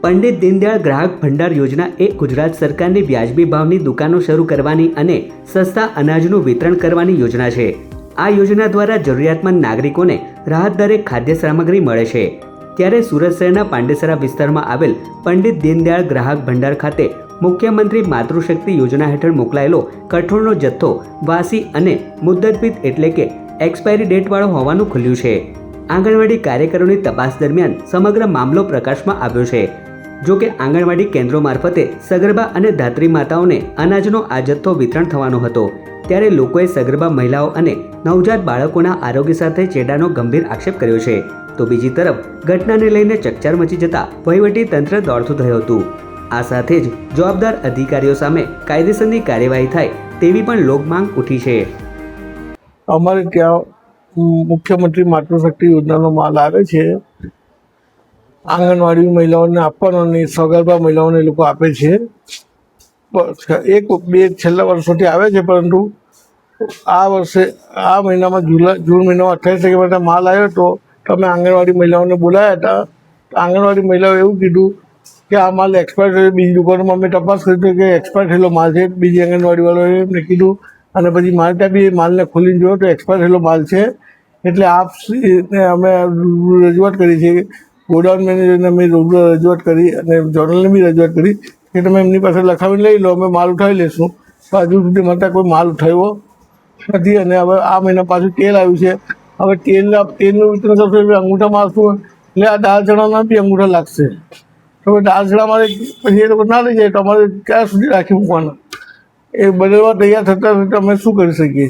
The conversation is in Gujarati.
પંડિત દીનદયાળ ગ્રાહક ભંડાર યોજના એ ગુજરાત સરકારની વ્યાજબી ભાવની દુકાનો શરૂ કરવાની અને સસ્તા અનાજનું વિતરણ કરવાની યોજના છે। આ યોજના દ્વારા જરૂરિયાતમંદ નાગરિકોને રાહત દરે ખાદ્ય સામગ્રી મળે છે। ત્યારે સુરત શહેરના પાંડેસરા વિસ્તારમાં આવેલ પંડિત દીનદયાળ ગ્રાહક ભંડાર ખાતે મુખ્યમંત્રી માતૃશક્તિ યોજના હેઠળ મોકલાયેલો કઠોળનો જથ્થો વાસી અને મુદ્દતભીત એટલે કે એક્સપાયરી ડેટવાળો હોવાનું ખુલ્યું છે। આંગણવાડી કાર્યકરોની તપાસ દરમિયાન સમગ્ર મામલો પ્રકાશમાં આવ્યો છે। જો કે આંગણવાડી કેન્દ્રો મારફતે સગર્ભા અને ધાત્રી માતાઓને અનાજનો આ જથ્થો વિતરણ થવાનો હતો, ત્યારે લોકોએ સગર્ભા મહિલાઓ અને નવજાત બાળકોના આરોગ્ય સાથે ચેડાનો ગંભીર આક્ષેપ કર્યો છે। તો બીજી તરફ ઘટનાને લઈને ચકચાર મચી જતા વહીવટી તંત્ર દોડતું થયું હતું। આ સાથે જ જવાબદાર અધિકારીઓ સામે કાયદેસરની કાર્યવાહી થાય તેવી પણ લોકમાંગ ઉઠી છે। અમારે ત્યાં મુખ્યમંત્રી માતૃશક્તિ યોજનાનો માલ આવે છે, આંગણવાડી મહિલાઓને આપવાનો અને સગર્ભા મહિલાઓને લોકો આપે છે। એક બે છેલ્લા વર્ષોથી આવે છે, પરંતુ આ વર્ષે આ મહિનામાં જૂન મહિનામાં 28 તારીખે માટે માલ આવ્યો હતો। તો અમે આંગણવાડી મહિલાઓને બોલાવ્યા હતા। આંગણવાડી મહિલાઓએ એવું કીધું કે આ માલ એક્સપાયર થયો। બીજી દુકાનોમાં અમે તપાસ કરી હતી કે એક્સપાયર થયેલો માલ છે। બીજી આંગણવાડીવાળાએ એમને કીધું અને પછી મારે ત્યાં બી માલને ખોલીને જોયો તો એક્સપાયર થયેલો માલ છે। એટલે આપને અમે રજૂઆત કરી છે, ગોડાઉન મેનેજરને અમે રજૂઆત કરી અને જનરલને બી રજૂઆત કરી કે તમે એમની પાસે લખાવીને લઈ લો, અમે માલ ઉઠાવી લઈશું। તો હજુ સુધી મારે કોઈ માલ ઉઠાવ્યો નથી અને હવે આ મહિના પાછું તેલ આવ્યું છે। હવે તેલનું વિતરણ કરશું એટલે અંગૂઠા મારશું, એટલે આ દાળ ચણાના બી અંગૂઠા લાગશે। તો દાળ ચણા મારે પછી એ લોકો ના લઈ જાય તો અમારે ક્યાં સુધી રાખી મૂકવાના? એ બદલવા તૈયાર થતા અમે શું કરી શકીએ?